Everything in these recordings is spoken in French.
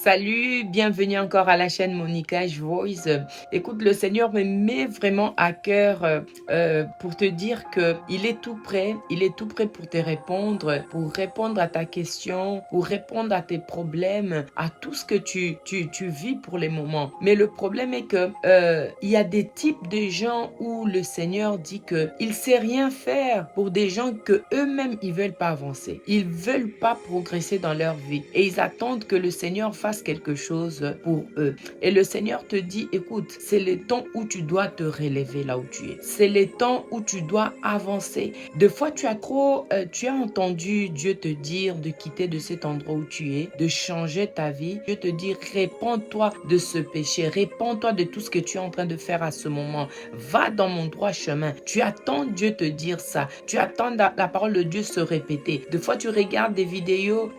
Salut, bienvenue encore à la chaîne Monica Voice. Écoute, le Seigneur me met vraiment à cœur pour te dire que il est tout prêt pour te répondre, pour répondre à ta question, pour répondre à tes problèmes, à tout ce que tu vis pour les moments. Mais le problème est que il y a des types de gens où le Seigneur dit que il sait rien faire pour des gens que eux-mêmes ils veulent pas avancer, ils veulent pas progresser dans leur vie et ils attendent que le Seigneur fasse quelque chose pour eux. Et le Seigneur te dit, écoute, c'est le temps où tu dois te relever là où tu es. C'est le temps où tu dois avancer. Des fois, tu as entendu Dieu te dire de quitter de cet endroit où tu es, de changer ta vie. Dieu te dit, répands-toi de ce péché, répands-toi de tout ce que tu es en train de faire à ce moment. Va dans mon droit chemin. Tu attends Dieu te dire ça. Tu attends la parole de Dieu se répéter. Des fois, tu regardes des vidéos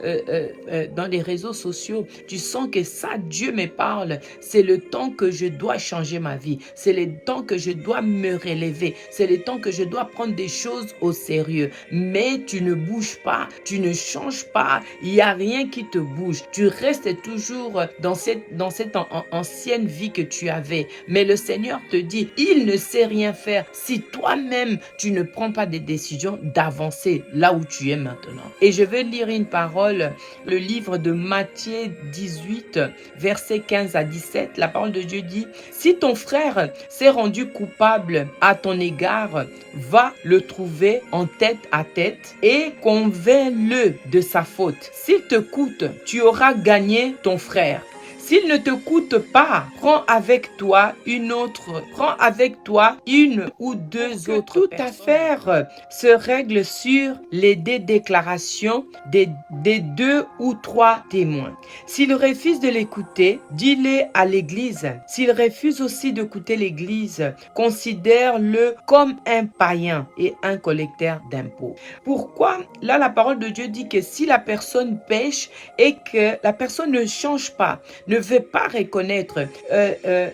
dans les réseaux sociaux. Tu sens que ça, Dieu me parle. C'est le temps que je dois changer ma vie. C'est le temps que je dois me relever. C'est le temps que je dois prendre des choses au sérieux. Mais tu ne bouges pas. Tu ne changes pas. Il n'y a rien qui te bouge. Tu restes toujours dans cette ancienne vie que tu avais. Mais le Seigneur te dit, il ne sait rien faire si toi-même, tu ne prends pas des décisions d'avancer là où tu es maintenant. Et je vais lire une parole, le livre de Matthieu 18, versets 15 à 17. La parole de Dieu dit, si ton frère s'est rendu coupable à ton égard, va le trouver en tête à tête et convainc-le de sa faute. S'il te coûte, tu auras gagné ton frère. S'il ne te coûte pas, prends avec toi une ou deux autres. Toute affaire se règle sur les déclarations des deux ou trois témoins. S'il refuse de l'écouter, dis-le à l'église. S'il refuse aussi d'écouter l'église, considère-le comme un païen et un collecteur d'impôts. Pourquoi? Là, la parole de Dieu dit que si la personne pêche et que la personne ne change pas, ne veut pas reconnaître,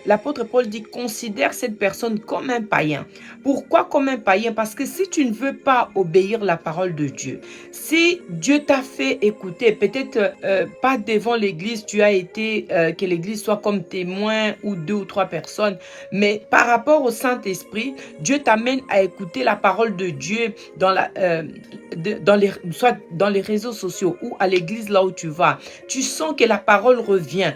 l'apôtre Paul dit, considère cette personne comme un païen. Pourquoi comme un païen? Parce que si tu ne veux pas obéir la parole de Dieu, si Dieu t'a fait écouter, peut-être pas devant l'église, tu as été, que l'église soit comme témoin ou deux ou trois personnes, mais par rapport au Saint-Esprit, Dieu t'amène à écouter la parole de Dieu soit dans les réseaux sociaux ou à l'église là où tu vas. Tu sens que la parole revient.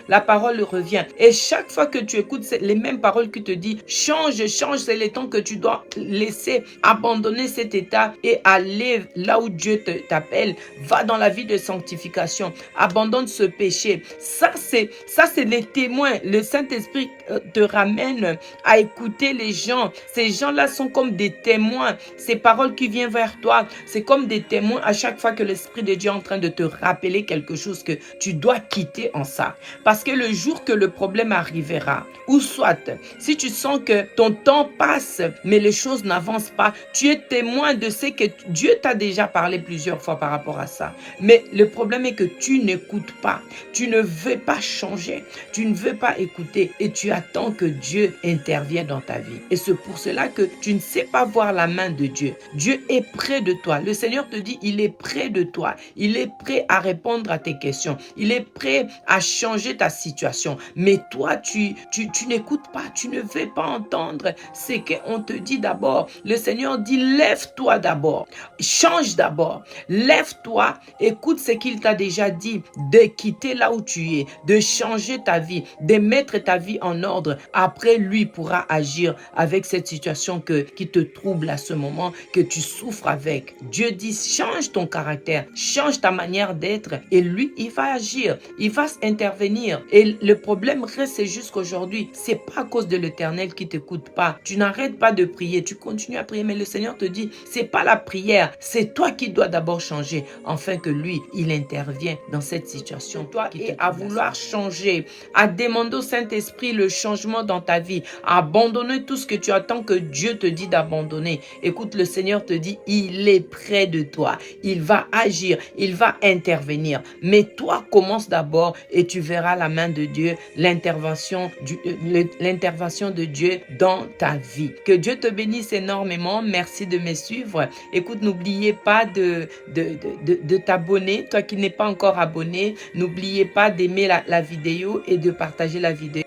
Et chaque fois que tu écoutes les mêmes paroles qui te disent change, c'est le temps que tu dois laisser abandonner cet état et aller là où Dieu t'appelle. Va dans la vie de sanctification. Abandonne ce péché. Ça, c'est les témoins. Le Saint-Esprit te ramène à écouter les gens. Ces gens-là sont comme des témoins. Ces paroles qui viennent vers toi, c'est comme des témoins à chaque fois que l'Esprit de Dieu est en train de te rappeler quelque chose que tu dois quitter en ça. Parce que le jour que le problème arrivera, ou soit, si tu sens que ton temps passe, mais les choses n'avancent pas, tu es témoin de ce que Dieu t'a déjà parlé plusieurs fois par rapport à ça. Mais le problème est que tu n'écoutes pas. Tu ne veux pas changer. Tu ne veux pas écouter et tu attends que Dieu intervienne dans ta vie. Et c'est pour cela que tu ne sais pas voir la main de Dieu. Dieu est près de toi. Le Seigneur te dit, il est près de toi. Il est prêt à répondre à tes questions. Il est prêt à changer ta situation. Mais toi, tu n'écoutes pas. Tu ne veux pas entendre ce qu'on te dit d'abord. Le Seigneur dit, lève-toi d'abord. Change d'abord. Lève-toi. Écoute ce qu'il t'a déjà dit. De quitter là où tu es. De changer ta vie. De mettre ta vie en ordre. Après, lui pourra agir avec cette situation qui te trouble à ce moment, que tu souffres avec. Dieu dit, change ton caractère. Change ta manière d'être. Et lui, il va agir. Il va intervenir. Et le problème reste jusqu'aujourd'hui. C'est pas à cause de l'Éternel qui t'écoute pas. Tu n'arrêtes pas de prier. Tu continues à prier. Mais le Seigneur te dit, c'est pas la prière. C'est toi qui dois d'abord changer. Afin que lui, il intervient dans cette situation. Toi, et à vouloir changer, à demander au Saint-Esprit le changement dans ta vie, à abandonner tout ce que tu attends que Dieu te dit d'abandonner. Écoute, le Seigneur te dit, il est près de toi. Il va agir. Il va intervenir. Mais toi, commence d'abord et tu verras la main de Dieu, l'intervention de Dieu dans ta vie. Que Dieu te bénisse énormément. Merci de me suivre. Écoute, n'oubliez pas de t'abonner. Toi qui n'es pas encore abonné, n'oubliez pas d'aimer la vidéo et de partager la vidéo.